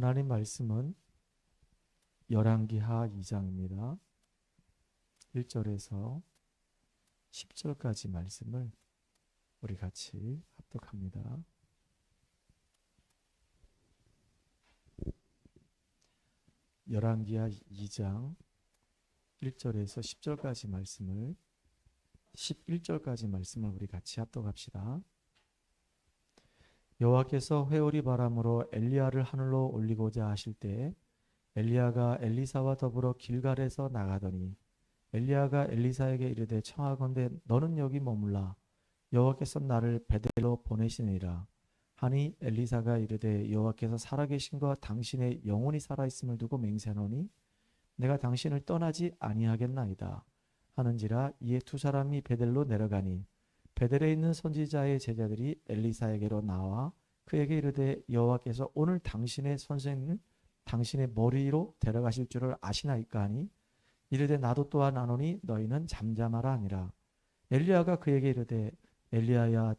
하나님 말씀은 열왕기하 2장입니다. 1절에서 10절까지 말씀을 우리 같이 합독합니다. 열왕기하 2장 1절에서 10절까지 말씀을 11절까지 말씀을 우리 같이 합독합시다. 여호와께서 회오리 바람으로 엘리야를 하늘로 올리고자 하실 때 엘리야가 엘리사와 더불어 길갈에서 나가더니 엘리야가 엘리사에게 이르되 청하건대 너는 여기 머물라 여호와께서 나를 베델로 보내시니라 하니 엘리사가 이르되 여호와께서 살아계신과 당신의 영혼이 살아있음을 두고 맹세하노니 내가 당신을 떠나지 아니하겠나이다 하는지라. 이에 두 사람이 베델로 내려가니 베델에 있는 선지자의 제자들이 엘리사에게로 나와 그에게 이르되 여호와께서 오늘 당신의 선생을 당신의 머리로 데려가실 줄을 아시나이까 하니 이르되 나도 또한 아노니 너희는 잠잠하라 하니라. 엘리야가 그에게 이르되 엘리사야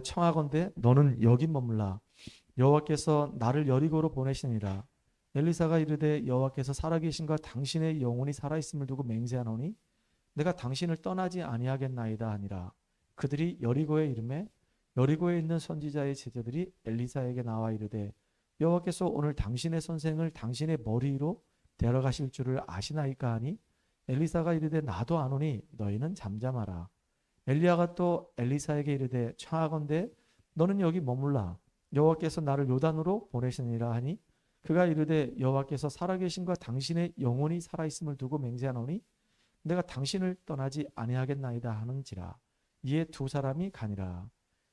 청하건대 너는 여기 머물라 여호와께서 나를 여리고로 보내시니라. 엘리사가 이르되 여호와께서 살아계신과 당신의 영혼이 살아있음을 두고 맹세하노니 내가 당신을 떠나지 아니하겠나이다 하니라. 그들이 여리고에 이르매 여리고에 있는 선지자의 제자들이 엘리사에게 나와 이르되 여호와께서 오늘 당신의 선생을 당신의 머리로 데려가실 줄을 아시나이까 하니 엘리사가 이르되 나도 아노니 너희는 잠잠하라. 엘리야가 또 엘리사에게 이르되 청하건대 너는 여기 머물라 여호와께서 나를 요단으로 보내시니라 하니 그가 이르되 여호와께서 살아계신과 당신의 영혼이 살아있음을 두고 맹세하노니 내가 당신을 떠나지 아니하겠나이다 하는지라. 이에 두 사람이 가니라.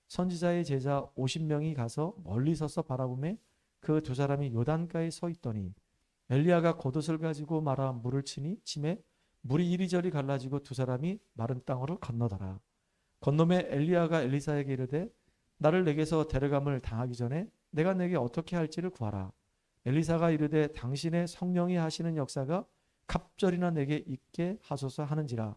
선지자의 제자 50명이 가서 멀리 서서 바라보매 그 두 사람이 요단가에 서 있더니 엘리야가 겉옷을 가지고 말아 물을 치니 침에 물이 이리저리 갈라지고 두 사람이 마른 땅으로 건너더라. 건너매 엘리야가 엘리사에게 이르되 나를 내게서 데려감을 당하기 전에 내가 내게 어떻게 할지를 구하라. 엘리사가 이르되 당신의 성령이 하시는 역사가 갑절이나 내게 있게 하소서 하는지라.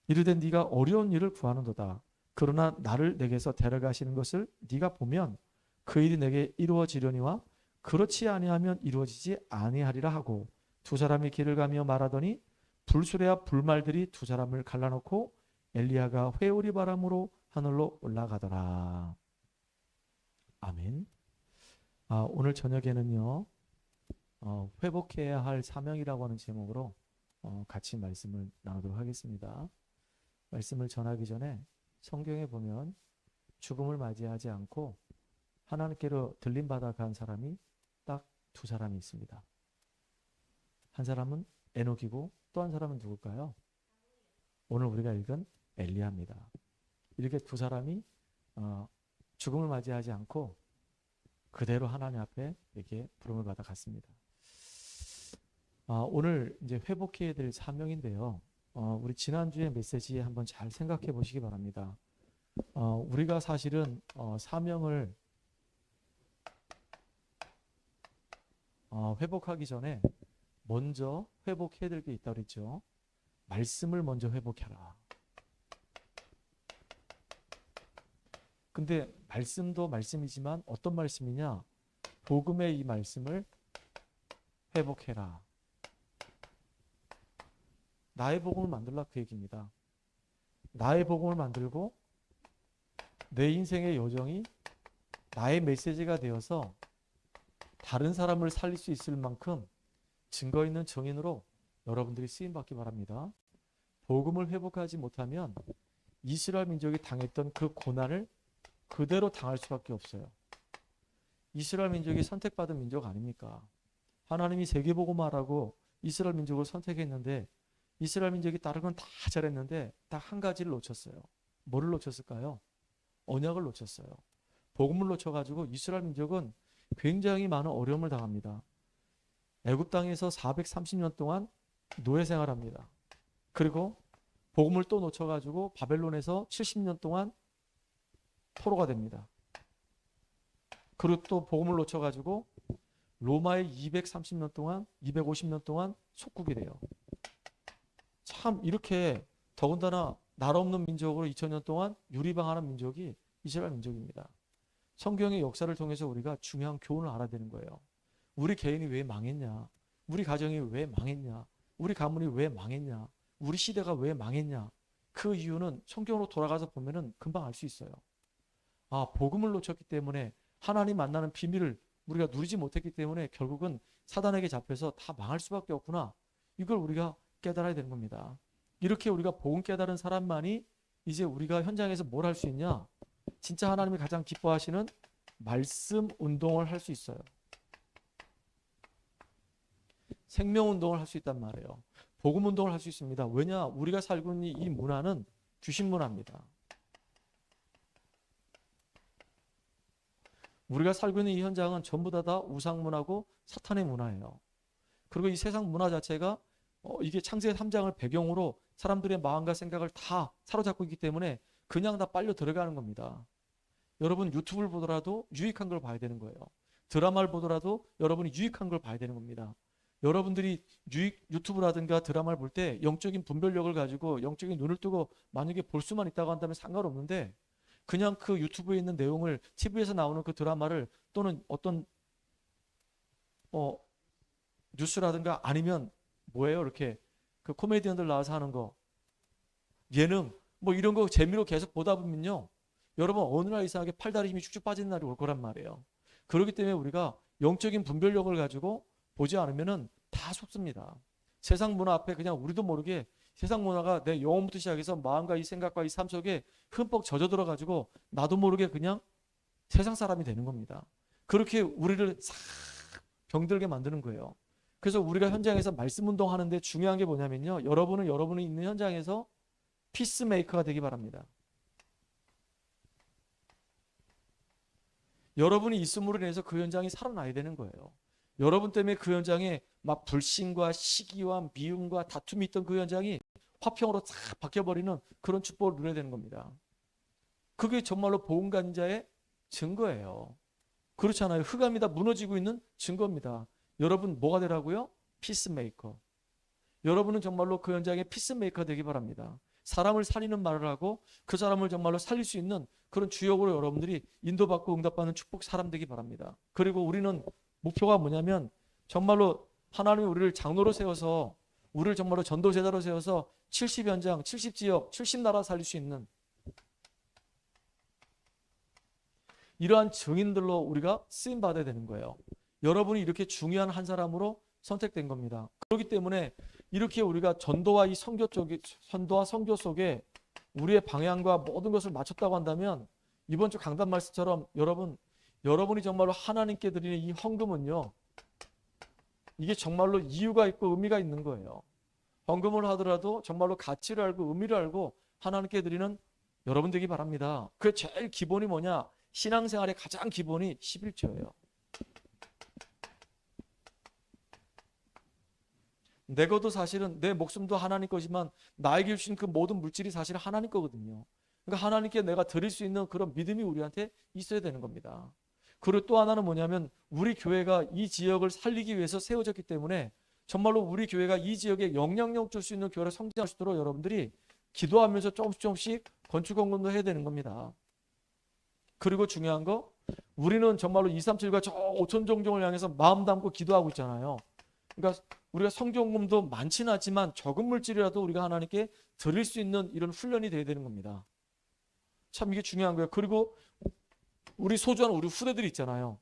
이르되 네가 어려운 일을 구하는도다. 그러나 나를 내게서 데려가시는 것을 네가 보면 그 일이 내게 이루어지려니와 그렇지 아니하면 이루어지지 아니하리라 하고 두 사람이 길을 가며 말하더니 불수레와 불말들이 두 사람을 갈라놓고 엘리야가 회오리 바람으로 하늘로 올라가더라. 아멘. 오늘 저녁에는요 회복해야 할 사명이라고 하는 제목으로 같이 말씀을 나누도록 하겠습니다. 말씀을 전하기 전에 성경에 보면 죽음을 맞이하지 않고 하나님께로 들림받아 간 사람이 딱 두 사람이 있습니다. 한 사람은 에녹이고 또 한 사람은 누굴까요? 오늘 우리가 읽은 엘리야입니다. 이렇게 두 사람이 죽음을 맞이하지 않고 그대로 하나님 앞에 이렇게 부름을 받아 갔습니다. 오늘 이제 회복해야 될 사명인데요. 우리 지난주에 메시지에 한번 잘 생각해 보시기 바랍니다. 우리가 사실은 사명을 회복하기 전에 먼저 회복해야 될 게 있다고 그랬죠. 말씀을 먼저 회복해라. 근데 말씀도 말씀이지만 어떤 말씀이냐? 복음의 이 말씀을 회복해라. 나의 복음을 만들라 그 얘기입니다. 나의 복음을 만들고 내 인생의 여정이 나의 메시지가 되어서 다른 사람을 살릴 수 있을 만큼 증거 있는 증인으로 여러분들이 쓰임받기 바랍니다. 복음을 회복하지 못하면 이스라엘 민족이 당했던 그 고난을 그대로 당할 수밖에 없어요. 이스라엘 민족이 선택받은 민족 아닙니까? 하나님이 세계복음화라고 이스라엘 민족을 선택했는데 이스라엘 민족이 다른 건 다 잘했는데 딱 한 가지를 놓쳤어요. 뭐를 놓쳤을까요? 언약을 놓쳤어요. 복음을 놓쳐가지고 이스라엘 민족은 굉장히 많은 어려움을 당합니다. 애굽 땅에서 430년 동안 노예 생활합니다. 그리고 복음을 또 놓쳐가지고 바벨론에서 70년 동안 포로가 됩니다. 그리고 또 복음을 놓쳐가지고 로마에 230년 동안 250년 동안 속국이 돼요. 참 이렇게 더군다나 나라 없는 민족으로 2000년 동안 유리방하는 민족이 이스라엘 민족입니다. 성경의 역사를 통해서 우리가 중요한 교훈을 알아야 되는 거예요. 우리 개인이 왜 망했냐? 우리 가정이 왜 망했냐? 우리 가문이 왜 망했냐? 우리 시대가 왜 망했냐? 그 이유는 성경으로 돌아가서 보면은 금방 알 수 있어요. 아, 복음을 놓쳤기 때문에 하나님 만나는 비밀을 우리가 누리지 못했기 때문에 결국은 사단에게 잡혀서 다 망할 수밖에 없구나. 이걸 우리가 깨달아야 되는 겁니다. 이렇게 우리가 복음 깨달은 사람만이 이제 우리가 현장에서 뭘 할 수 있냐? 진짜 하나님이 가장 기뻐하시는 말씀 운동을 할 수 있어요. 생명 운동을 할 수 있단 말이에요. 복음 운동을 할 수 있습니다. 왜냐? 우리가 살고 있는 이 문화는 귀신 문화입니다. 우리가 살고 있는 이 현장은 전부 다 우상 문화고 사탄의 문화예요. 그리고 이 세상 문화 자체가 이게 창세기 3장을 배경으로 사람들의 마음과 생각을 다 사로잡고 있기 때문에 그냥 다 빨려 들어가는 겁니다. 여러분 유튜브를 보더라도 유익한 걸 봐야 되는 거예요. 드라마를 보더라도 여러분이 유익한 걸 봐야 되는 겁니다. 여러분들이 유튜브라든가 드라마를 볼 때 영적인 분별력을 가지고 영적인 눈을 뜨고 만약에 볼 수만 있다고 한다면 상관없는데 그냥 그 유튜브에 있는 내용을 TV에서 나오는 그 드라마를 또는 어떤 뉴스라든가 아니면 뭐예요? 이렇게 그 코미디언들 나와서 하는 거 예능 뭐 이런 거 재미로 계속 보다 보면요. 여러분 어느 날 이상하게 팔다리 힘이 쭉쭉 빠지는 날이 올 거란 말이에요. 그렇기 때문에 우리가 영적인 분별력을 가지고 보지 않으면은 다 속습니다. 세상 문화 앞에 그냥 우리도 모르게 세상 문화가 내 영혼부터 시작해서 마음과 이 생각과 이 삶 속에 흠뻑 젖어들어 가지고 나도 모르게 그냥 세상 사람이 되는 겁니다. 그렇게 우리를 싹 병들게 만드는 거예요. 그래서 우리가 현장에서 말씀 운동하는데 중요한 게 뭐냐면요. 여러분이 있는 현장에서 피스메이커가 되기 바랍니다. 여러분이 있음으로 인해서 그 현장이 살아나야 되는 거예요. 여러분 때문에 그 현장에 막 불신과 시기와 미움과 다툼이 있던 그 현장이 화평으로 싹 바뀌어버리는 그런 축복을 누려야 되는 겁니다. 그게 정말로 복음 간자의 증거예요. 그렇잖아요. 흑암이 다 무너지고 있는 증거입니다. 여러분 뭐가 되라고요? 피스메이커. 여러분은 정말로 그 현장의 피스메이커 되기 바랍니다. 사람을 살리는 말을 하고 그 사람을 정말로 살릴 수 있는 그런 주역으로 여러분들이 인도받고 응답받는 축복 사람 되기 바랍니다. 그리고 우리는 목표가 뭐냐면 정말로 하나님이 우리를 장로로 세워서 우리를 정말로 전도제자로 세워서 70현장, 70지역, 70나라 살릴 수 있는 이러한 증인들로 우리가 쓰임받아야 되는 거예요. 여러분이 이렇게 중요한 한 사람으로 선택된 겁니다. 그렇기 때문에 이렇게 우리가 전도와 선교 속에 우리의 방향과 모든 것을 맞췄다고 한다면 이번 주 강단 말씀처럼 여러분이 정말로 하나님께 드리는 이 헌금은요. 이게 정말로 이유가 있고 의미가 있는 거예요. 헌금을 하더라도 정말로 가치를 알고 의미를 알고 하나님께 드리는 여러분 되기 바랍니다. 그 제일 기본이 뭐냐? 신앙생활의 가장 기본이 11조예요. 내 것도 사실은 내 목숨도 하나님 거지만 나에게 주신 그 모든 물질이 사실 하나님 거거든요. 그러니까 하나님께 내가 드릴 수 있는 그런 믿음이 우리한테 있어야 되는 겁니다. 그리고 또 하나는 뭐냐면 우리 교회가 이 지역을 살리기 위해서 세워졌기 때문에 정말로 우리 교회가 이 지역에 영향력 줄 수 있는 교회를 성장할 수 있도록 여러분들이 기도하면서 조금씩 건축 헌금도 해야 되는 겁니다. 그리고 중요한 거 우리는 정말로 237과 저 5천 종종을 향해서 마음 담고 기도하고 있잖아요. 그러니까 우리가 성경금도 많지는 않지만 적은 물질이라도 우리가 하나님께 드릴 수 있는 이런 훈련이 돼야 되는 겁니다. 참 이게 중요한 거예요. 그리고 우리 소중한 우리 후대들이 있잖아요.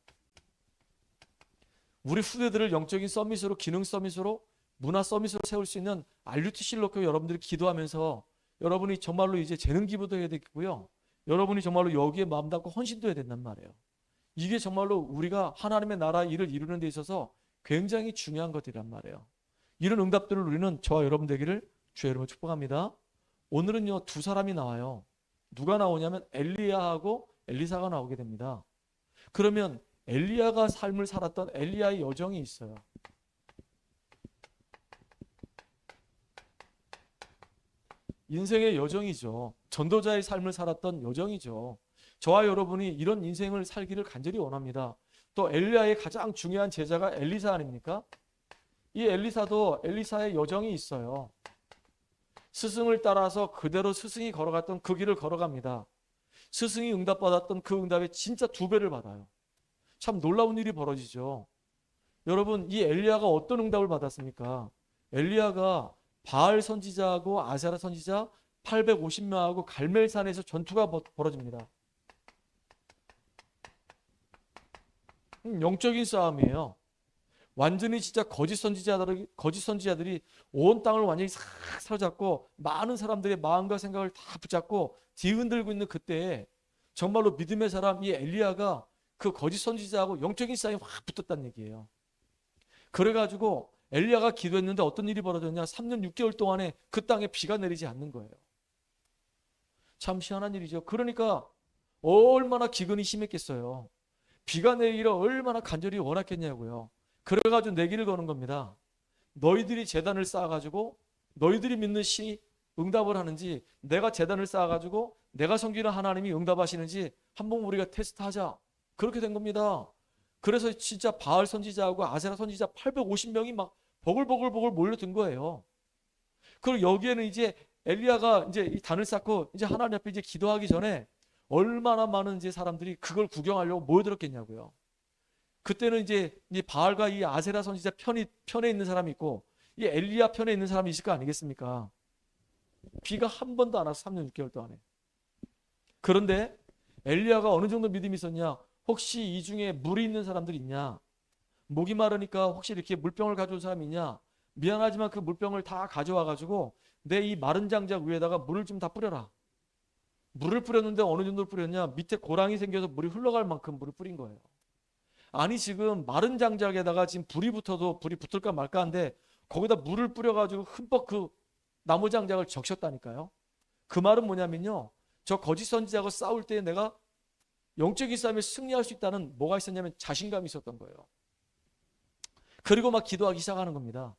우리 후대들을 영적인 서밋으로 기능 서밋으로 문화 서밋으로 세울 수 있는 RUTC를 놓고 여러분들이 기도하면서 여러분이 정말로 이제 재능 기부도 해야 되겠고요. 여러분이 정말로 여기에 마음 담고 헌신도 해야 된단 말이에요. 이게 정말로 우리가 하나님의 나라 일을 이루는 데 있어서 굉장히 중요한 것들이란 말이에요. 이런 응답들을 우리는 저와 여러분 되기를 주의 이름으로 축복합니다. 오늘은요 2사람이 나와요. 누가 나오냐면 엘리야하고 엘리사가 나오게 됩니다. 그러면 엘리야가 삶을 살았던 엘리야의 여정이 있어요. 인생의 여정이죠. 전도자의 삶을 살았던 여정이죠. 저와 여러분이 이런 인생을 살기를 간절히 원합니다. 또 엘리야의 가장 중요한 제자가 엘리사 아닙니까? 이 엘리사도 엘리사의 여정이 있어요. 스승을 따라서 그대로 스승이 걸어갔던 그 길을 걸어갑니다. 스승이 응답받았던 그 응답에 진짜 2배를 받아요. 참 놀라운 일이 벌어지죠. 여러분, 이 엘리야가 어떤 응답을 받았습니까? 엘리야가 바알 선지자하고 아세라 선지자 850명하고 갈멜산에서 전투가 벌어집니다. 영적인 싸움이에요. 완전히 진짜 거짓 선지자들이 온 땅을 완전히 싹 사로잡고 많은 사람들의 마음과 생각을 다 붙잡고 뒤흔들고 있는 그때에 정말로 믿음의 사람 이 엘리야가 그 거짓 선지자하고 영적인 싸움이 확 붙었다는 얘기예요. 그래가지고 엘리야가 기도했는데 어떤 일이 벌어졌냐? 3년 6개월 동안에 그 땅에 비가 내리지 않는 거예요. 참 희한한 일이죠. 그러니까 얼마나 기근이 심했겠어요. 비가 내리기를 얼마나 간절히 원했겠냐고요. 그래가지고 내기를 거는 겁니다. 너희들이 제단을 쌓아가지고 너희들이 믿는 신이 응답을 하는지, 내가 제단을 쌓아가지고 내가 섬기는 하나님이 응답하시는지 한번 우리가 테스트하자. 그렇게 된 겁니다. 그래서 진짜 바알 선지자하고 아세라 선지자 850명이 막 버글버글 몰려든 거예요. 그리고 여기에는 이제 엘리야가 이제 이 단을 쌓고 이제 하나님 앞에 이제 기도하기 전에 얼마나 많은 이제 사람들이 그걸 구경하려고 모여들었겠냐고요. 그때는 이제 이 바알과 이 아세라 선지자 편에 있는 사람이 있고 이 엘리야 편에 있는 사람이 있을 거 아니겠습니까? 비가 한 번도 안 와서 3년 6개월 동안에. 그런데 엘리야가 어느 정도 믿음이 있었냐? 혹시 이 중에 물이 있는 사람들이 있냐? 목이 마르니까 혹시 이렇게 물병을 가져온 사람이 있냐? 미안하지만 그 물병을 다 가져와 가지고 내 이 마른 장작 위에다가 물을 좀 다 뿌려라. 물을 뿌렸는데 어느 정도를 뿌렸냐? 밑에 고랑이 생겨서 물이 흘러갈 만큼 물을 뿌린 거예요. 아니 지금 마른 장작에다가 지금 불이 붙어도 불이 붙을까 말까 한데 거기다 물을 뿌려가지고 흠뻑 그 나무 장작을 적셨다니까요. 그 말은 뭐냐면요, 저 거짓 선지자하고 싸울 때 내가 영적인 싸움에 승리할 수 있다는 뭐가 있었냐면 자신감이 있었던 거예요. 그리고 막 기도하기 시작하는 겁니다.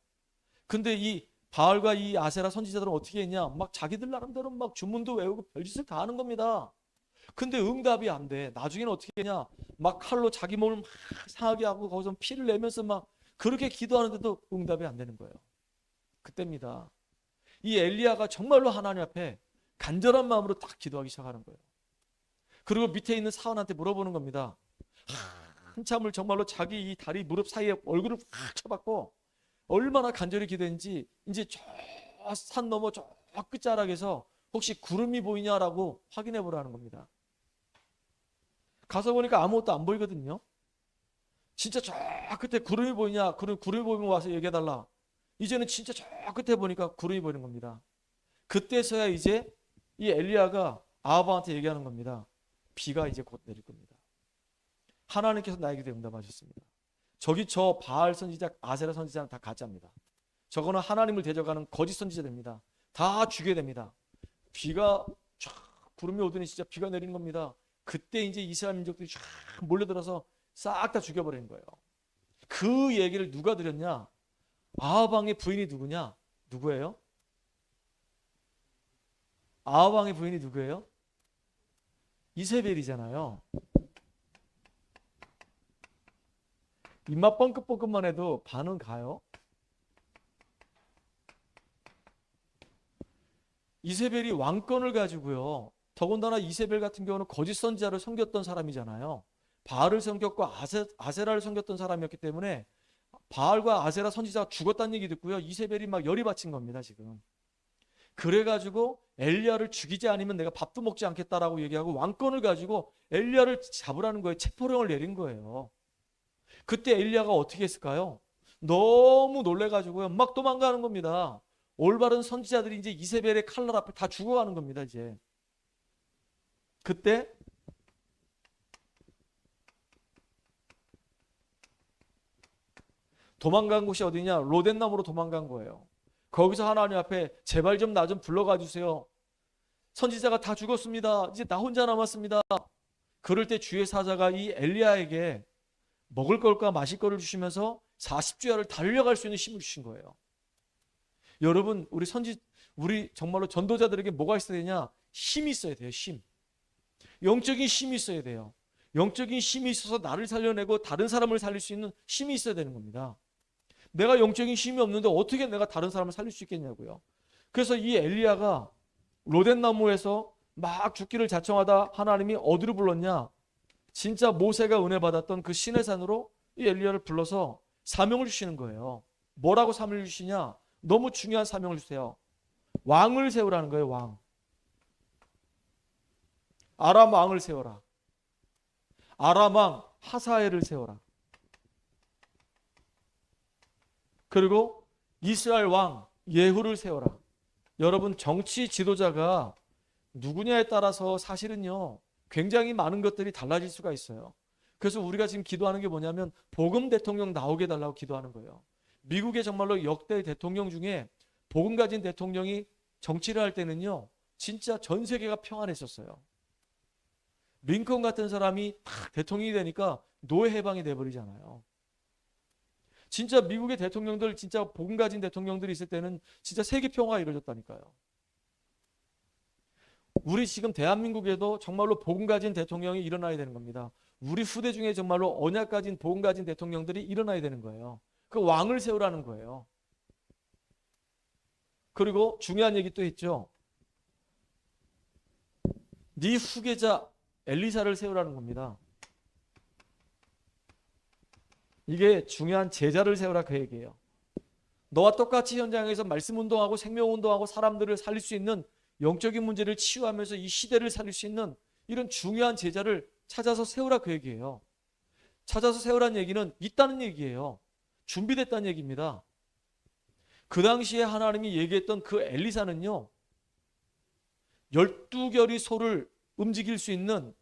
근데 이 바알과 이 아세라 선지자들은 어떻게 했냐? 막 자기들 나름대로 막 주문도 외우고 별짓을 다 하는 겁니다. 근데 응답이 안 돼. 나중에는 어떻게 했냐? 막 칼로 자기 몸을 막 상하게 하고 거기서 피를 내면서 막 그렇게 기도하는데도 응답이 안 되는 거예요. 그때입니다. 이 엘리야가 정말로 하나님 앞에 간절한 마음으로 딱 기도하기 시작하는 거예요. 그리고 밑에 있는 사원한테 물어보는 겁니다. 한참을 정말로 자기 이 다리 무릎 사이에 얼굴을 확 쳐박고 얼마나 간절히 기도했는지 이제 저 산 너머 저 끝자락에서 혹시 구름이 보이냐라고 확인해 보라는 겁니다. 가서 보니까 아무것도 안 보이거든요. 진짜 저 끝에 구름이 보이냐? 구름이 보이면 와서 얘기해달라. 이제는 진짜 저 끝에 보니까 구름이 보이는 겁니다. 그때서야 이제 이 엘리야가 아합한테 얘기하는 겁니다. 비가 이제 곧 내릴 겁니다. 하나님께서 나에게 응답하셨습니다. 저기 저 바알 선지자, 아세라 선지자는 다 가짜입니다. 저거는 하나님을 대적하는 거짓 선지자입니다. 다 죽여야 됩니다. 비가 쫙 구름이 오더니 진짜 비가 내리는 겁니다. 그때 이제 이스라엘 민족들이 쫙 몰려들어서 싹 다 죽여버리는 거예요. 그 얘기를 누가 들었냐? 아합 왕의 부인이 누구냐? 누구예요? 아합 왕의 부인이 누구예요? 이세벨이잖아요. 입맛 뻥긋뻥긋만 해도 반은 가요. 이세벨이 왕권을 가지고요. 더군다나 이세벨 같은 경우는 거짓 선지자를 섬겼던 사람이잖아요. 바알을 섬겼고 아세라를 섬겼던 사람이었기 때문에 바알과 아세라 선지자가 죽었다는 얘기 듣고요. 이세벨이 막 열이 받친 겁니다, 지금. 그래가지고 엘리야를 죽이지 않으면 내가 밥도 먹지 않겠다라고 얘기하고 왕권을 가지고 엘리야를 잡으라는 거예요. 체포령을 내린 거예요. 그때 엘리야가 어떻게 했을까요? 너무 놀래가지고요. 막 도망가는 겁니다. 올바른 선지자들이 이제 이세벨의 칼날 앞에 다 죽어가는 겁니다, 이제. 그때 도망간 곳이 어디냐? 로덴나무로 도망간 거예요. 거기서 하나님 앞에 제발 좀 나 좀 불러가 주세요. 선지자가 다 죽었습니다. 이제 나 혼자 남았습니다. 그럴 때 주의 사자가 이 엘리야에게 먹을 것과 마실 것을 주시면서 40주야를 달려갈 수 있는 힘을 주신 거예요. 여러분, 우리 정말로 전도자들에게 뭐가 있어야 되냐? 힘이 있어야 돼요. 힘. 영적인 힘이 있어야 돼요. 영적인 힘이 있어서 나를 살려내고 다른 사람을 살릴 수 있는 힘이 있어야 되는 겁니다. 내가 영적인 힘이 없는데 어떻게 내가 다른 사람을 살릴 수 있겠냐고요. 그래서 이 엘리야가 로덴나무에서 막 죽기를 자청하다 하나님이 어디로 불렀냐? 진짜 모세가 은혜 받았던 그 시내산으로 이 엘리야를 불러서 사명을 주시는 거예요. 뭐라고 사명을 주시냐? 너무 중요한 사명을 주세요. 왕을 세우라는 거예요. 왕. 아람 왕을 세워라. 아람 왕 하사엘을 세워라. 그리고 이스라엘 왕 예후를 세워라. 여러분, 정치 지도자가 누구냐에 따라서 사실은요, 굉장히 많은 것들이 달라질 수가 있어요. 그래서 우리가 지금 기도하는 게 뭐냐면 복음 대통령 나오게 해달라고 기도하는 거예요. 미국의 정말로 역대 대통령 중에 복음 가진 대통령이 정치를 할 때는요, 진짜 전 세계가 평안했었어요. 링컨 같은 사람이 딱 대통령이 되니까 노예 해방이 돼버리잖아요. 진짜 미국의 대통령들, 진짜 복음 가진 대통령들이 있을 때는 진짜 세계 평화가 이루어졌다니까요. 우리 지금 대한민국에도 정말로 복음 가진 대통령이 일어나야 되는 겁니다. 우리 후대 중에 정말로 언약 가진 복음 가진 대통령들이 일어나야 되는 거예요. 그 왕을 세우라는 거예요. 그리고 중요한 얘기 또 했죠. 네 후계자 엘리사를 세우라는 겁니다. 이게 중요한 제자를 세우라 그 얘기예요. 너와 똑같이 현장에서 말씀 운동하고 생명 운동하고 사람들을 살릴 수 있는 영적인 문제를 치유하면서 이 시대를 살릴 수 있는 이런 중요한 제자를 찾아서 세우라 그 얘기예요. 찾아서 세우라는 얘기는 있다는 얘기예요. 준비됐다는 얘기입니다. 그 당시에 하나님이 얘기했던 그 엘리사는요, 12결의 소를 움직일 수 있는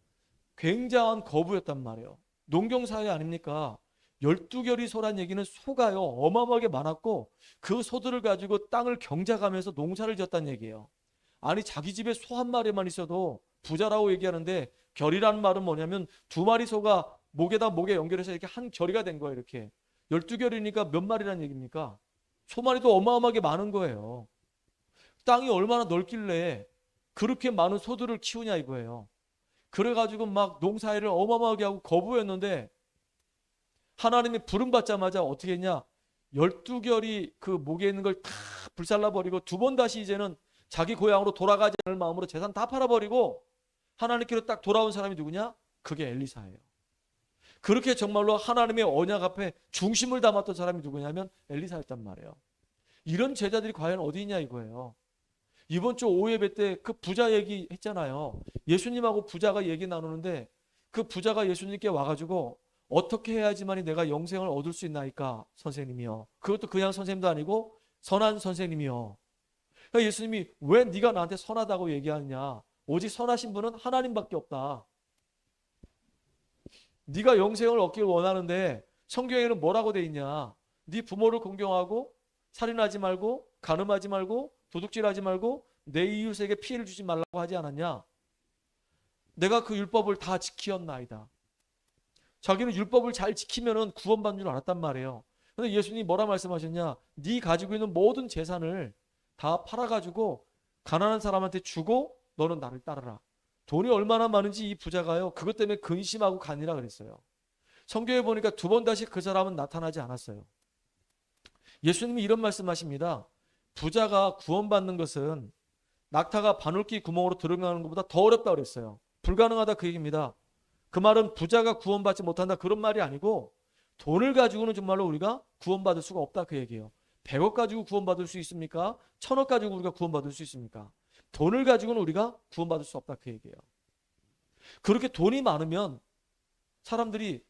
굉장한 거부였단 말이에요. 농경사회 아닙니까? 12결의 소란 얘기는 소가요 어마어마하게 많았고 그 소들을 가지고 땅을 경작하면서 농사를 지었다는 얘기예요. 아니, 자기 집에 소 한 마리만 있어도 부자라고 얘기하는데, 결이라는 말은 뭐냐면 두 마리 소가 목에다 목에 연결해서 이렇게 한 결이가 된 거예요. 이렇게 12결이니까 몇 마리란 얘기입니까? 소마리도 어마어마하게 많은 거예요. 땅이 얼마나 넓길래 그렇게 많은 소들을 키우냐 이거예요. 그래가지고 막 농사일을 어마어마하게 하고 거부했는데, 하나님이 부름 받자마자 어떻게 했냐? 12결이 그 목에 있는 걸 다 불살라버리고 두 번 다시 이제는 자기 고향으로 돌아가지 않을 마음으로 재산 다 팔아버리고 하나님께로 딱 돌아온 사람이 누구냐? 그게 엘리사예요. 그렇게 정말로 하나님의 언약 앞에 중심을 담았던 사람이 누구냐면 엘리사였단 말이에요. 이런 제자들이 과연 어디 있냐 이거예요. 이번 주 오예배 때 그 부자 얘기 했잖아요. 예수님하고 부자가 얘기 나누는데 그 부자가 예수님께 와가지고 어떻게 해야지만이 내가 영생을 얻을 수 있나이까 선생님이요. 그것도 그냥 선생님도 아니고 선한 선생님이요. 그러니까 예수님이 왜 네가 나한테 선하다고 얘기하느냐. 오직 선하신 분은 하나님밖에 없다. 네가 영생을 얻기를 원하는데 성경에는 뭐라고 돼 있냐. 네 부모를 공경하고 살인하지 말고 간음하지 말고 도둑질하지 말고 내 이웃에게 피해를 주지 말라고 하지 않았냐. 내가 그 율법을 다 지키었나이다. 자기는 율법을 잘 지키면은 구원받는 줄 알았단 말이에요. 그런데 예수님이 뭐라 말씀하셨냐? 네 가지고 있는 모든 재산을 다 팔아가지고 가난한 사람한테 주고 너는 나를 따르라. 돈이 얼마나 많은지 이 부자가요, 그것 때문에 근심하고 가니라 그랬어요. 성경에 보니까 두 번 다시 그 사람은 나타나지 않았어요. 예수님이 이런 말씀하십니다. 부자가 구원받는 것은 낙타가 바늘귀 구멍으로 들어가는 것보다 더 어렵다고 그랬어요. 불가능하다 그 얘기입니다. 그 말은 부자가 구원받지 못한다 그런 말이 아니고, 돈을 가지고는 정말로 우리가 구원받을 수가 없다 그 얘기예요. 100억 가지고 구원받을 수 있습니까? 1000억 가지고 우리가 구원받을 수 있습니까? 돈을 가지고는 우리가 구원받을 수 없다 그 얘기예요. 그렇게 돈이 많으면 사람들이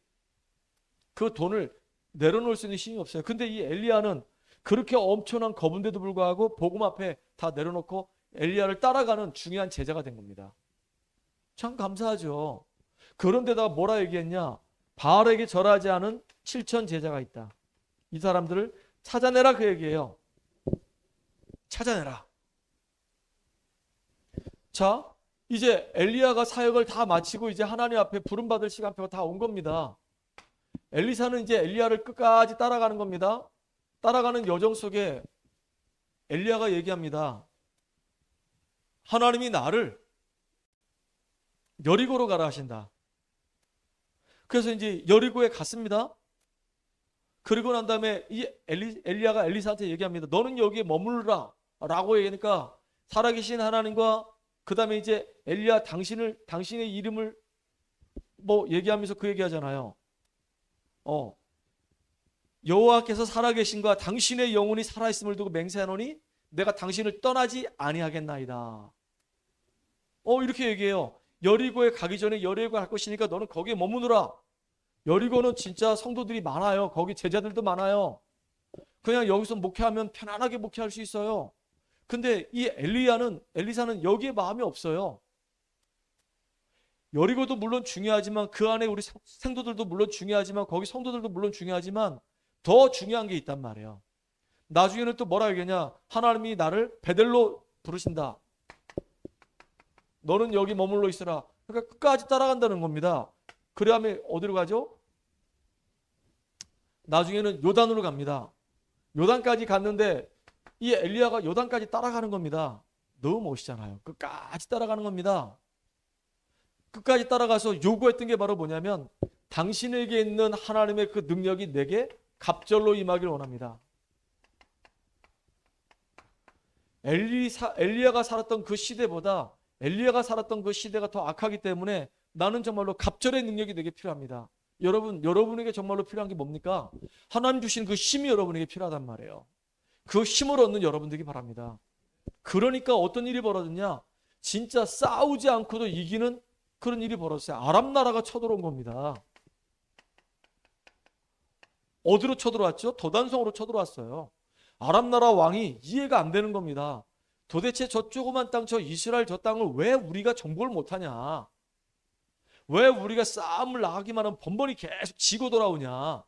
그 돈을 내려놓을 수 있는 힘이 없어요. 근데 이 엘리야는 그렇게 엄청난 거부인데도 불구하고 복음 앞에 다 내려놓고 엘리야를 따라가는 중요한 제자가 된 겁니다. 참 감사하죠. 그런데다가 뭐라 얘기했냐? 바알에게 절하지 않은 7천 제자가 있다. 이 사람들을 찾아내라 그 얘기예요. 찾아내라. 자, 이제 엘리야가 사역을 다 마치고 이제 하나님 앞에 부름받을 시간표가 다 온 겁니다. 엘리사는 이제 엘리야를 끝까지 따라가는 겁니다. 따라가는 여정 속에 엘리야가 얘기합니다. 하나님이 나를 여리고로 가라 하신다. 그래서 이제 여리고에 갔습니다. 그리고 난 다음에 이 엘리야가 엘리사한테 얘기합니다. 너는 여기에 머무르라 라고 얘기하니까 살아계신 하나님과 그 다음에 이제 엘리야 당신의 이름을 뭐 얘기하면서 그 얘기하잖아요. 여호와께서 살아계신과 당신의 영혼이 살아있음을 두고 맹세하노니 내가 당신을 떠나지 아니하겠나이다. 이렇게 얘기해요. 여리고에 가기 전에 여리고 갈 것이니까 너는 거기에 머무느라. 여리고는 진짜 성도들이 많아요. 거기 제자들도 많아요. 그냥 여기서 목회하면 편안하게 목회할 수 있어요. 근데 이 엘리사는 여기에 마음이 없어요. 여리고도 물론 중요하지만 그 안에 우리 생도들도 물론 중요하지만 거기 성도들도 물론 중요하지만 더 중요한 게 있단 말이에요. 나중에는 또 뭐라 얘기하냐? 하나님이 나를 베델로 부르신다. 너는 여기 머물러 있으라. 그러니까 끝까지 따라간다는 겁니다. 그래야면 어디로 가죠? 나중에는 요단으로 갑니다. 요단까지 갔는데 이 엘리야가 요단까지 따라가는 겁니다. 너무 멋있잖아요. 끝까지 따라가는 겁니다. 끝까지 따라가서 요구했던 게 바로 뭐냐면 당신에게 있는 하나님의 그 능력이 내게 갑절로 임하기를 원합니다. 엘리야가 살았던 그 시대보다 엘리야가 살았던 그 시대가 더 악하기 때문에 나는 정말로 갑절의 능력이 되게 필요합니다. 여러분에게 정말로 필요한 게 뭡니까? 하나님 주신 그 힘이 여러분에게 필요하단 말이에요. 그 힘을 얻는 여러분들이 바랍니다. 그러니까 어떤 일이 벌어졌냐? 진짜 싸우지 않고도 이기는 그런 일이 벌어졌어요. 아람 나라가 쳐들어온 겁니다. 어디로 쳐들어왔죠? 도단성으로 쳐들어왔어요. 아람 나라 왕이 이해가 안 되는 겁니다. 도대체 저 조그만 땅, 저 이스라엘 저 땅을 왜 우리가 정복을 못하냐? 왜 우리가 싸움을 나가기만 하면 번번이 계속 지고 돌아오냐?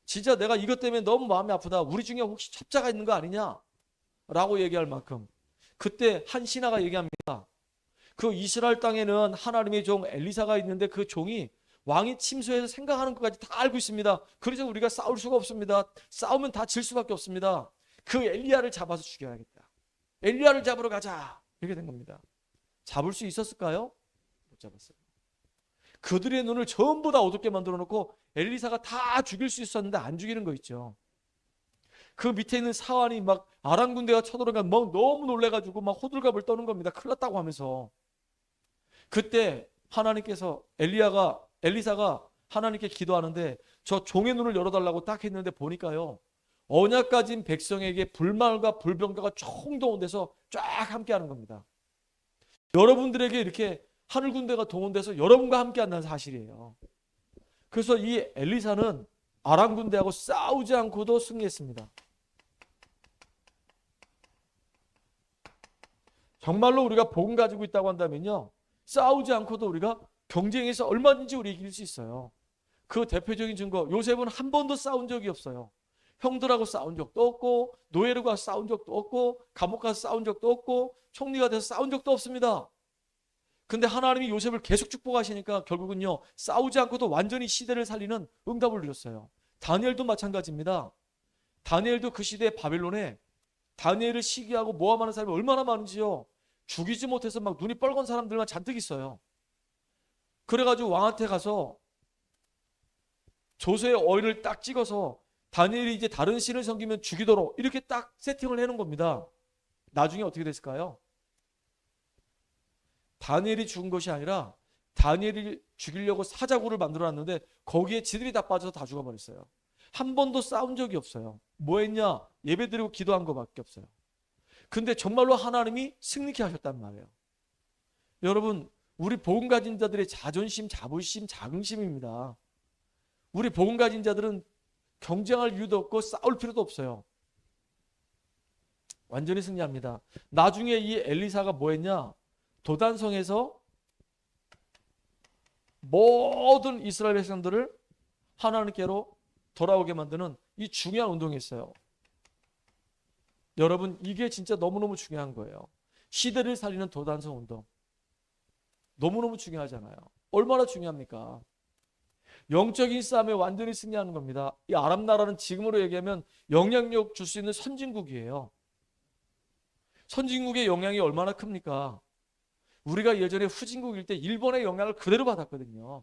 진짜 내가 이것 때문에 너무 마음이 아프다. 우리 중에 혹시 첩자가 있는 거 아니냐? 라고 얘기할 만큼 그때 한 신하가 얘기합니다. 그 이스라엘 땅에는 하나님의 종 엘리사가 있는데 그 종이 왕이 침소해서 생각하는 것까지 다 알고 있습니다. 그래서 우리가 싸울 수가 없습니다. 싸우면 다 질 수밖에 없습니다. 그 엘리야를 잡아서 죽여야겠다. 엘리야를 잡으러 가자. 이렇게 된 겁니다. 잡을 수 있었을까요? 못 잡았어요. 그들의 눈을 전부 다 어둡게 만들어 놓고 엘리사가 다 죽일 수 있었는데 안 죽이는 거 있죠. 그 밑에 있는 사환이 막 아람 군대가 쳐들어가 막 너무 놀래가지고 막 호들갑을 떠는 겁니다. 큰일 났다고 하면서. 그때 하나님께서 엘리사가 하나님께 기도하는데 저 종의 눈을 열어달라고 딱 했는데 보니까요. 언약 가진 백성에게 불말과 불병가가 총동원돼서 쫙 함께하는 겁니다. 여러분들에게 이렇게 하늘 군대가 동원돼서 여러분과 함께한다는 사실이에요. 그래서 이 엘리사는 아람 군대하고 싸우지 않고도 승리했습니다. 정말로 우리가 복음 가지고 있다고 한다면요. 싸우지 않고도 우리가 경쟁에서 얼마든지 우리 이길 수 있어요. 그 대표적인 증거, 요셉은 한 번도 싸운 적이 없어요. 형들하고 싸운 적도 없고 노예로 가서 싸운 적도 없고 감옥 가서 싸운 적도 없고 총리가 돼서 싸운 적도 없습니다. 근데 하나님이 요셉을 계속 축복하시니까 결국은요. 싸우지 않고도 완전히 시대를 살리는 응답을 주셨어요. 다니엘도 마찬가지입니다. 다니엘도 그 시대의 바벨론에 다니엘을 시기하고 모함하는 사람이 얼마나 많은지요. 죽이지 못해서 막 눈이 뻘건 사람들만 잔뜩 있어요. 그래가지고 왕한테 가서 조서의 어인을 딱 찍어서 다니엘이 이제 다른 신을 섬기면 죽이도록 이렇게 딱 세팅을 해놓은 겁니다. 나중에 어떻게 됐을까요? 다니엘이 죽은 것이 아니라 다니엘을 죽이려고 사자굴을 만들어놨는데 거기에 지들이 다 빠져서 다 죽어버렸어요. 한 번도 싸운 적이 없어요. 뭐 했냐? 예배드리고 기도한 것밖에 없어요. 근데 정말로 하나님이 승리케 하셨단 말이에요. 여러분, 우리 복음 가진 자들의 자존심, 자부심, 자긍심입니다. 우리 복음 가진 자들은 경쟁할 이유도 없고 싸울 필요도 없어요. 완전히 승리합니다. 나중에 이 엘리사가 뭐 했냐? 도단성에서 모든 이스라엘 백성들을 하나님께로 돌아오게 만드는 이 중요한 운동이 있어요. 여러분, 이게 진짜 너무너무 중요한 거예요. 시대를 살리는 도단성 운동. 너무너무 중요하잖아요. 얼마나 중요합니까? 영적인 싸움에 완전히 승리하는 겁니다. 이 아람 나라는 지금으로 얘기하면 영향력 줄 수 있는 선진국이에요. 선진국의 영향이 얼마나 큽니까? 우리가 예전에 후진국일 때 일본의 영향을 그대로 받았거든요.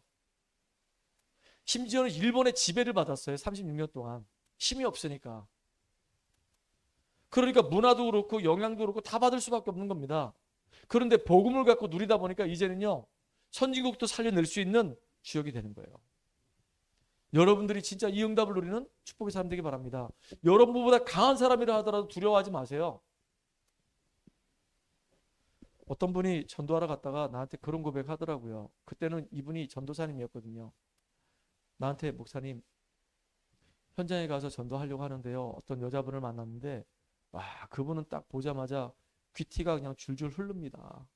심지어는 일본의 지배를 받았어요. 36년 동안. 힘이 없으니까. 그러니까 문화도 그렇고 영향도 그렇고 다 받을 수밖에 없는 겁니다. 그런데 복음을 갖고 누리다 보니까 이제는요. 선진국도 살려낼 수 있는 주역이 되는 거예요. 여러분들이 진짜 이 응답을 누리는 축복의 사람 되기 바랍니다. 여러분보다 강한 사람이라 하더라도 두려워하지 마세요. 어떤 분이 전도하러 갔다가 나한테 그런 고백하더라고요. 그때는 이분이 전도사님이었거든요. 나한테 목사님 현장에 가서 전도하려고 하는데요. 어떤 여자분을 만났는데 와 그분은 딱 보자마자 귀티가 그냥 줄줄 흐릅니다.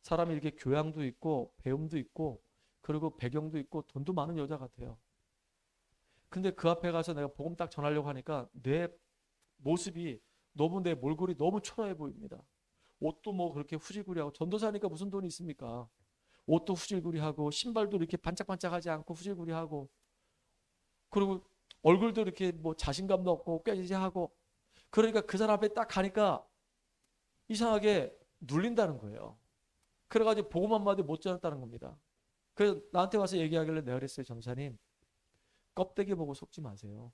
사람이 이렇게 교양도 있고 배움도 있고 그리고 배경도 있고 돈도 많은 여자 같아요. 근데 그 앞에 가서 내가 복음 딱 전하려고 하니까 내 모습이 너무 내 몰골이 너무 초라해 보입니다. 옷도 뭐 그렇게 후질구리하고 전도사니까 무슨 돈이 있습니까? 옷도 후질구리하고 신발도 이렇게 반짝반짝하지 않고 후질구리하고 그리고 얼굴도 이렇게 뭐 자신감도 없고 꾀지지하고 그러니까 그 사람 앞에 딱 가니까 이상하게 눌린다는 거예요. 그래가지고 복음 한마디 못 전했다는 겁니다. 그래서 나한테 와서 얘기하길래 내가 그랬어요. 전사님 껍데기 보고 속지 마세요.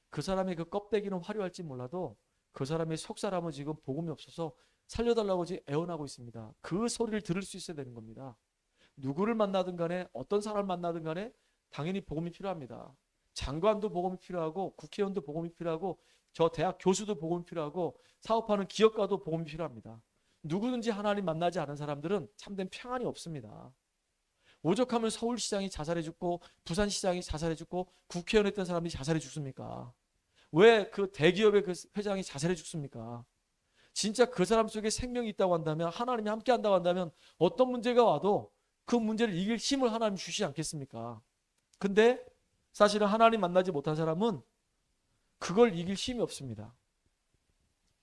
그 사람의 그 껍데기는 화려할지 몰라도 그 사람의 속사람은 지금 복음이 없어서 살려달라고 지금 애원하고 있습니다. 그 소리를 들을 수 있어야 되는 겁니다. 누구를 만나든 간에 어떤 사람을 만나든 간에 당연히 복음이 필요합니다. 장관도 복음이 필요하고 국회의원도 복음이 필요하고 저 대학 교수도 복음이 필요하고 사업하는 기업가도 복음이 필요합니다. 누구든지 하나님 만나지 않은 사람들은 참된 평안이 없습니다. 오죽하면 서울시장이 자살해 죽고 부산시장이 자살해 죽고 국회의원 했던 사람이 자살해 죽습니까? 왜 그 대기업의 그 회장이 자살해 죽습니까? 진짜 그 사람 속에 생명이 있다고 한다면 하나님이 함께 한다고 한다면 어떤 문제가 와도 그 문제를 이길 힘을 하나님 주시지 않겠습니까? 근데 사실은 하나님 만나지 못한 사람은 그걸 이길 힘이 없습니다.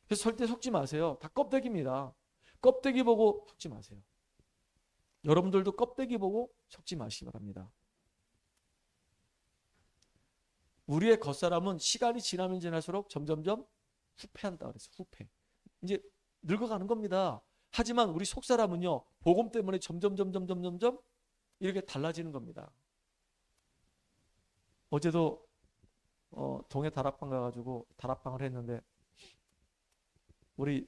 그래서 절대 속지 마세요. 다 껍데기입니다. 껍데기 보고 속지 마세요. 여러분들도 껍데기 보고 속지 마시기 바랍니다. 우리의 겉사람은 시간이 지나면 지날수록 점점점 후패한다 그랬어요. 후패. 이제 늙어가는 겁니다. 하지만 우리 속사람은요. 복음 때문에 점점 이렇게 달라지는 겁니다. 어제도 동해 다락방 가가지고 다락방을 했는데 우리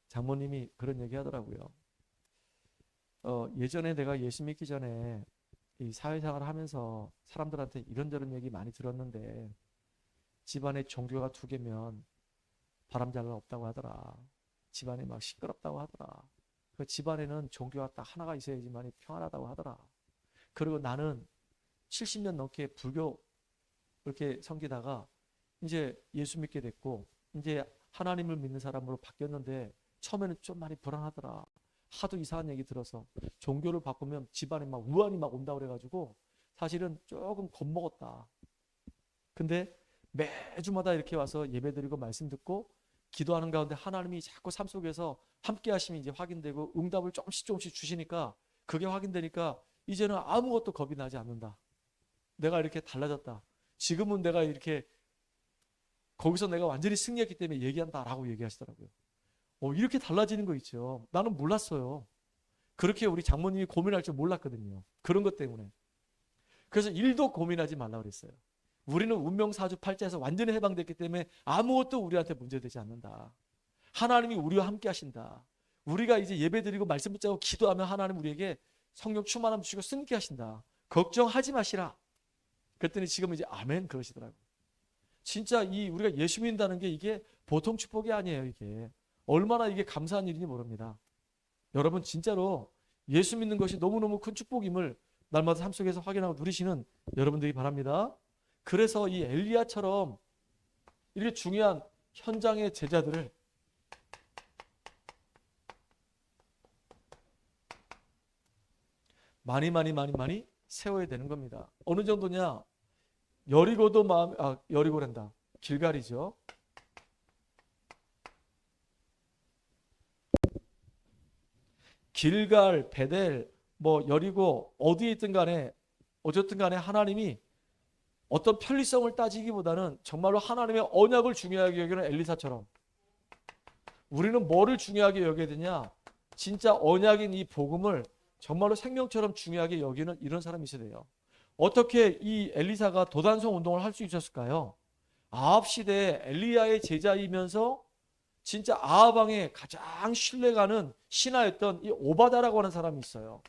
장모님이 그런 얘기 하더라고요. 예전에 내가 예수 믿기 전에 이 사회생활을 하면서 사람들한테 이런저런 얘기 많이 들었는데 집안에 종교가 2개면 바람잘 없다고 하더라. 집안에 막 시끄럽다고 하더라. 그 집안에는 종교가 딱 하나가 있어야지만 평안하다고 하더라. 그리고 나는 70년 넘게 불교 이렇게 섬기다가 이제 예수 믿게 됐고 이제 하나님을 믿는 사람으로 바뀌었는데 처음에는 좀 많이 불안하더라. 하도 이상한 얘기 들어서 종교를 바꾸면 집안에 막 우환이 막 온다 그래가지고 사실은 조금 겁먹었다. 근데 매주마다 이렇게 와서 예배드리고 말씀 듣고 기도하는 가운데 하나님이 자꾸 삶 속에서 함께 하심이 이제 확인되고 응답을 조금씩 주시니까 그게 확인되니까 이제는 아무것도 겁이 나지 않는다. 내가 이렇게 달라졌다. 지금은 내가 이렇게 거기서 내가 완전히 승리했기 때문에 얘기한다라고 얘기하시더라고요. 이렇게 달라지는 거 있죠. 나는 몰랐어요. 그렇게 우리 장모님이 고민할 줄 몰랐거든요. 그런 것 때문에. 그래서 일도 고민하지 말라고 그랬어요. 우리는 운명사주팔자에서 완전히 해방됐기 때문에 아무것도 우리한테 문제되지 않는다. 하나님이 우리와 함께 하신다. 우리가 이제 예배드리고 말씀 붙잡고 기도하면 하나님 우리에게 성령 충만함 주시고 승리케 하신다. 걱정하지 마시라. 그랬더니 지금 이제 아멘 그러시더라고요. 진짜 우리가 예수 믿는다는 게 이게 보통 축복이 아니에요. 이게 얼마나 이게 감사한 일인지 모릅니다. 여러분 진짜로 예수 믿는 것이 너무너무 큰 축복임을 날마다 삶 속에서 확인하고 누리시는 여러분들이 바랍니다. 그래서 이 엘리야처럼 이렇게 중요한 현장의 제자들을 많이 세워야 되는 겁니다. 어느 정도냐? 여리고도 여리고란다. 길갈이죠. 길갈, 베델, 여리고 어디에 있든 간에 어쨌든 간에 하나님이 어떤 편리성을 따지기보다는 정말로 하나님의 언약을 중요하게 여기는 엘리사처럼 우리는 뭐를 중요하게 여겨야 되냐? 진짜 언약인 이 복음을 정말로 생명처럼 중요하게 여기는 이런 사람이 있어야 돼요. 어떻게 이 엘리사가 도단성 운동을 할 수 있었을까요? 아합 시대에 엘리야의 제자이면서 진짜 아합 왕의 가장 신뢰가는 신하였던 이 오바다라고 하는 사람이 있어요.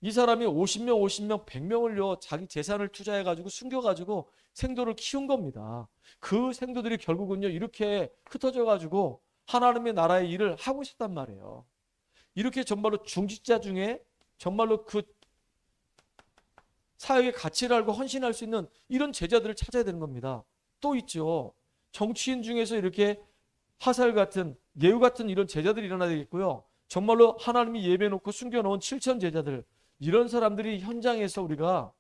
이 사람이 50명, 100명을요, 자기 재산을 투자해가지고 숨겨가지고 생도를 키운 겁니다. 그 생도들이 결국은요, 이렇게 흩어져가지고 하나님의 나라의 일을 하고 있었단 말이에요. 이렇게 정말로 중직자 중에 정말로 그 사역의 가치를 알고 헌신할 수 있는 이런 제자들을 찾아야 되는 겁니다. 또 있죠. 정치인 중에서 이렇게 하살 같은, 예우 같은 이런 제자들이 일어나야 되겠고요. 정말로 하나님이 예배해놓고 숨겨놓은 7천 제자들, 이런 사람들이 현장에서 우리가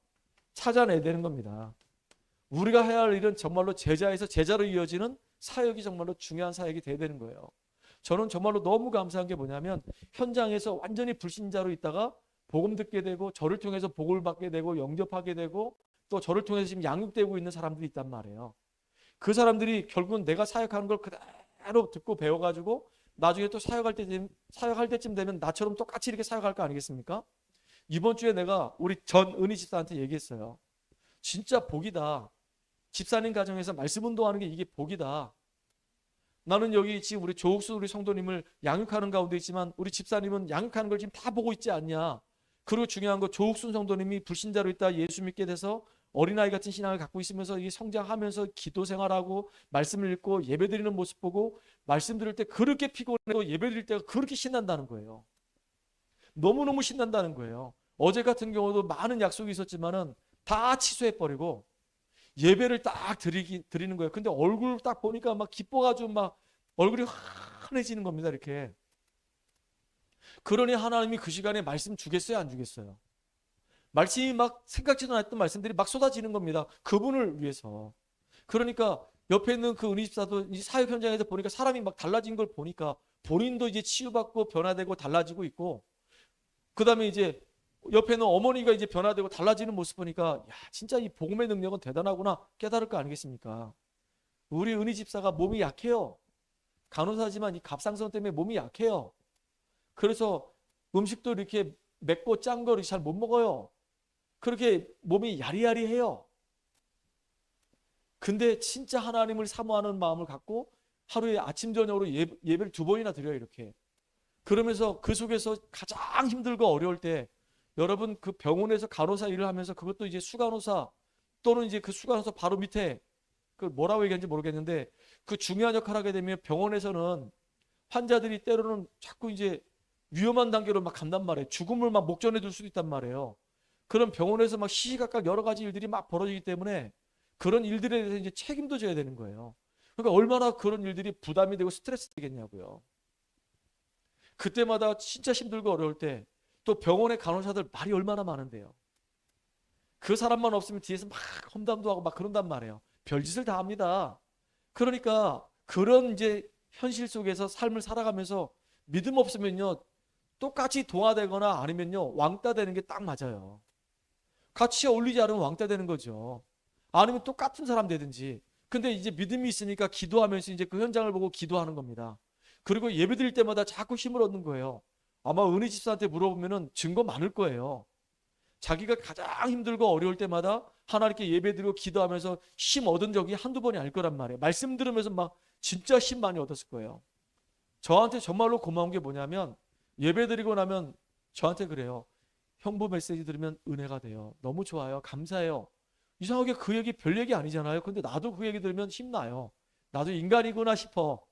찾아내야 되는 겁니다. 우리가 해야 할 일은 정말로 제자에서 제자로 이어지는 사역이 정말로 중요한 사역이 돼야 되는 거예요. 저는 정말로 너무 감사한 게 뭐냐면 현장에서 완전히 불신자로 있다가 복음 듣게 되고 저를 통해서 복을 받게 되고 영접하게 되고 또 저를 통해서 지금 양육되고 있는 사람들이 있단 말이에요. 그 사람들이 결국은 내가 사역하는 걸 그대로 듣고 배워가지고 나중에 또 사역할 때쯤 되면 나처럼 똑같이 이렇게 사역할 거 아니겠습니까? 이번 주에 내가 우리 전 은희 집사한테 얘기했어요. 진짜 복이다. 집사님 가정에서 말씀 운동하는 게 이게 복이다. 나는 여기 지금 우리 조옥수 우리 성도님을 양육하는 가운데 있지만 우리 집사님은 양육하는 걸 지금 다 보고 있지 않냐. 그리고 중요한 거 조옥순 성도님이 불신자로 있다 예수 믿게 돼서 어린아이 같은 신앙을 갖고 있으면서 이 성장하면서 기도 생활하고 말씀을 읽고 예배드리는 모습 보고 말씀 들을 때 그렇게 피곤해도 예배드릴 때가 그렇게 신난다는 거예요. 너무너무 신난다는 거예요. 어제 같은 경우도 많은 약속이 있었지만은 다 취소해버리고 예배를 딱 드리는 거예요. 근데 얼굴 딱 보니까 막 기뻐가지고 막 얼굴이 환해지는 겁니다. 이렇게. 그러니 하나님이 그 시간에 말씀 주겠어요? 안 주겠어요? 말씀이 막 생각지도 않았던 말씀들이 막 쏟아지는 겁니다. 그분을 위해서. 그러니까 옆에 있는 그 은희집사도 이 사역 현장에서 보니까 사람이 막 달라진 걸 보니까 본인도 이제 치유받고 변화되고 달라지고 있고 그 다음에 이제 옆에 있는 어머니가 이제 변화되고 달라지는 모습 보니까 야 진짜 이 복음의 능력은 대단하구나 깨달을 거 아니겠습니까? 우리 은희 집사가 몸이 약해요. 간호사지만 이 갑상선 때문에 몸이 약해요. 그래서 음식도 이렇게 맵고 짠 거 잘 못 먹어요. 그렇게 몸이 야리야리해요. 근데 진짜 하나님을 사모하는 마음을 갖고 하루에 아침 저녁으로 예배를 2번이나 드려요. 이렇게. 그러면서 그 속에서 가장 힘들고 어려울 때 여러분 그 병원에서 간호사 일을 하면서 그것도 이제 수간호사 또는 이제 그 수간호사 바로 밑에 그 뭐라고 얘기하는지 모르겠는데 그 중요한 역할을 하게 되면 병원에서는 환자들이 때로는 자꾸 이제 위험한 단계로 막 간단 말이에요. 죽음을 막 목전에 둘 수도 있단 말이에요. 그런 병원에서 막 시시각각 여러 가지 일들이 막 벌어지기 때문에 그런 일들에 대해서 이제 책임도 져야 되는 거예요. 그러니까 얼마나 그런 일들이 부담이 되고 스트레스 되겠냐고요. 그때마다 진짜 힘들고 어려울 때 또 병원의 간호사들 말이 얼마나 많은데요. 그 사람만 없으면 뒤에서 막 험담도 하고 막 그런단 말이에요. 별짓을 다 합니다. 그러니까 그런 이제 현실 속에서 삶을 살아가면서 믿음 없으면요. 똑같이 동화되거나 아니면요. 왕따 되는 게 딱 맞아요. 같이 어울리지 않으면 왕따 되는 거죠. 아니면 똑같은 사람 되든지. 근데 이제 믿음이 있으니까 기도하면서 이제 그 현장을 보고 기도하는 겁니다. 그리고 예배 드릴 때마다 자꾸 힘을 얻는 거예요. 아마 은희 집사한테 물어보면은 증거 많을 거예요. 자기가 가장 힘들고 어려울 때마다 하나님께 예배 드리고 기도하면서 힘 얻은 적이 한두 번이 아닐 거란 말이에요. 말씀 들으면서 막 진짜 힘 많이 얻었을 거예요. 저한테 정말로 고마운 게 뭐냐면 예배 드리고 나면 저한테 그래요. 형부 메시지 들으면 은혜가 돼요. 너무 좋아요. 감사해요. 이상하게 그 얘기 별 얘기 아니잖아요. 근데 나도 그 얘기 들으면 힘나요. 나도 인간이구나 싶어.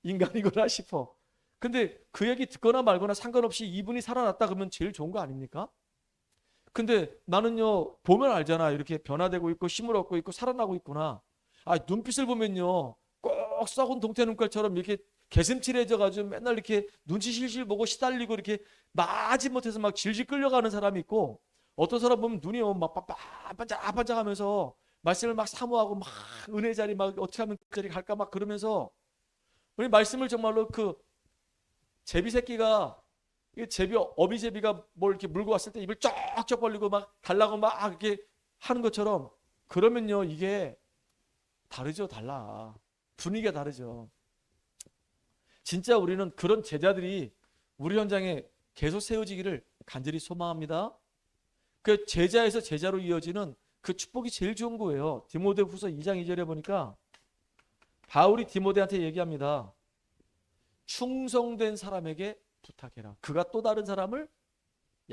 인간이구나 싶어. 근데 그 얘기 듣거나 말거나 상관없이 이분이 살아났다 그러면 제일 좋은 거 아닙니까? 근데 나는요 보면 알잖아. 이렇게 변화되고 있고 힘을 얻고 있고 살아나고 있구나. 아 눈빛을 보면요 꼭 썩은 동태 눈깔처럼 이렇게 개슴츠레져가지고 맨날 이렇게 눈치 실실 보고 시달리고 이렇게 마지 못해서 막 질질 끌려가는 사람이 있고 어떤 사람 보면 눈이 막 반짝반짝하면서 말씀을 막 사모하고 막 은혜 자리 막 어떻게 하면 그 자리 갈까 막 그러면서 우리 말씀을 정말로 그 제비 새끼가 어미 제비가 뭘 이렇게 물고 왔을 때 입을 쩍쩍 벌리고 막 달라고 막 이렇게 하는 것처럼 그러면요 이게 다르죠. 달라. 분위기가 다르죠. 진짜 우리는 그런 제자들이 우리 현장에 계속 세워지기를 간절히 소망합니다. 그 제자에서 제자로 이어지는 그 축복이 제일 좋은 거예요. 디모데후서 2장 2절에 보니까 바울이 디모데한테 얘기합니다. 충성된 사람에게 부탁해라. 그가 또 다른 사람을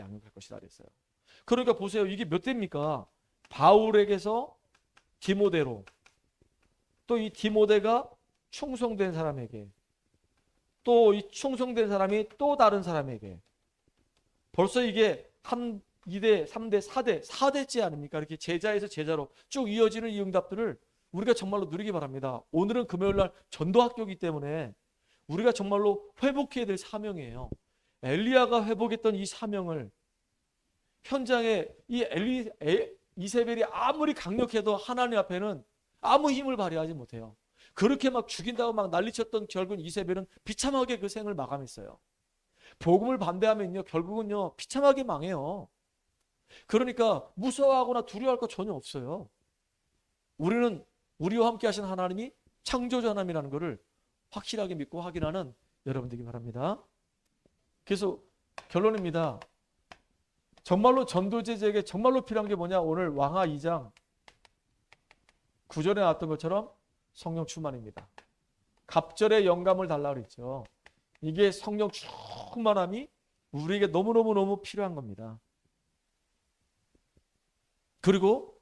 양육할 것이다 그랬어요. 그러니까 보세요. 이게 몇 대입니까? 바울에게서 디모데로, 또 이 디모데가 충성된 사람에게, 또 이 충성된 사람이 또 다른 사람에게, 벌써 이게 한 2대, 3대, 4대째 아닙니까? 이렇게 제자에서 제자로 쭉 이어지는 이 응답들을 우리가 정말로 누리기 바랍니다. 오늘은 금요일 날 전도학교이기 때문에 우리가 정말로 회복해야 될 사명이에요. 엘리야가 회복했던 이 사명을 현장에 이 이세벨이 아무리 강력해도 하나님 앞에는 아무 힘을 발휘하지 못해요. 그렇게 막 죽인다고 막 난리쳤던 결국 이세벨은 비참하게 그 생을 마감했어요. 복음을 반대하면요, 결국은요 비참하게 망해요. 그러니까 무서워하거나 두려워할 거 전혀 없어요. 우리는 우리와 함께 하신 하나님이 창조주 하나님이라는 것을 확실하게 믿고 확인하는 여러분 되기 바랍니다. 그래서 결론입니다. 정말로 전도제에게 정말로 필요한 게 뭐냐? 오늘 왕하 2장 9절에 나왔던 것처럼 성령 충만입니다. 갑절의 영감을 달라고 그랬죠. 이게 성령 충만함이 우리에게 너무너무 필요한 겁니다. 그리고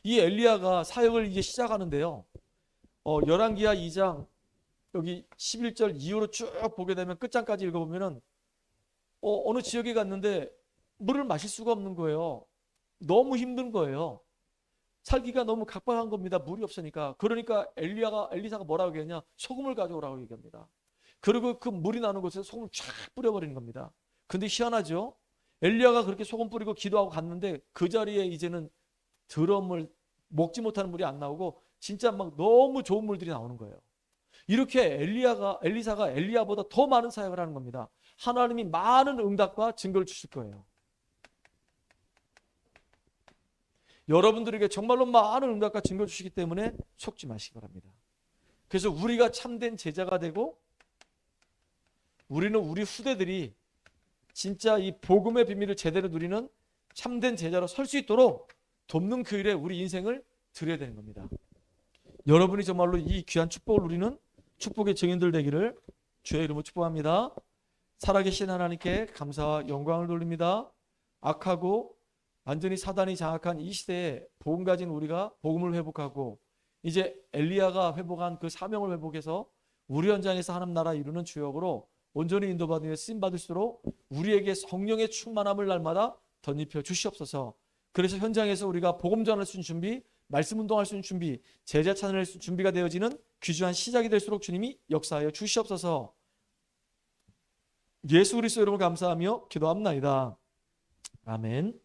이 엘리야가 사역을 이제 시작하는데요. 열왕기하 2장 여기 11절 이후로 쭉 보게 되면 끝장까지 읽어보면은 어느 지역에 갔는데 물을 마실 수가 없는 거예요. 너무 힘든 거예요. 살기가 너무 각박한 겁니다. 물이 없으니까. 그러니까 엘리사가 뭐라고 얘기하냐? 소금을 가져오라고 얘기합니다. 그리고 그 물이 나는 곳에 소금을 쫙 뿌려버리는 겁니다. 근데 희한하죠? 엘리야가 그렇게 소금 뿌리고 기도하고 갔는데 그 자리에 이제는 드럼을 먹지 못하는 물이 안 나오고 진짜 막 너무 좋은 물들이 나오는 거예요. 이렇게 엘리사가 엘리야보다 더 많은 사역을 하는 겁니다. 하나님이 많은 응답과 증거를 주실 거예요. 여러분들에게 정말로 많은 응답과 증거를 주시기 때문에 속지 마시기 바랍니다. 그래서 우리가 참된 제자가 되고 우리는 우리 후대들이 진짜 이 복음의 비밀을 제대로 누리는 참된 제자로 설 수 있도록 돕는 그 일에 우리 인생을 드려야 되는 겁니다. 여러분이 정말로 이 귀한 축복을 누리는 축복의 증인들 되기를 주의 이름으로 축복합니다. 살아계신 하나님께 감사와 영광을 돌립니다. 악하고 완전히 사단이 장악한 이 시대에 복음 가진 우리가 복음을 회복하고 이제 엘리야가 회복한 그 사명을 회복해서 우리 현장에서 하나님 나라 이루는 주역으로 온전히 인도받으며 쓰임받을수록 우리에게 성령의 충만함을 날마다 덧입혀 주시옵소서. 그래서 현장에서 우리가 복음 전할 수 있는 준비, 말씀 운동할 수 있는 준비, 제자 찾아낼 수 있는 준비가 되어지는 귀중한 시작이 될수록 주님이 역사하여 주시옵소서. 예수 그리스도 이름으로 감사하며 기도합나이다. 아멘.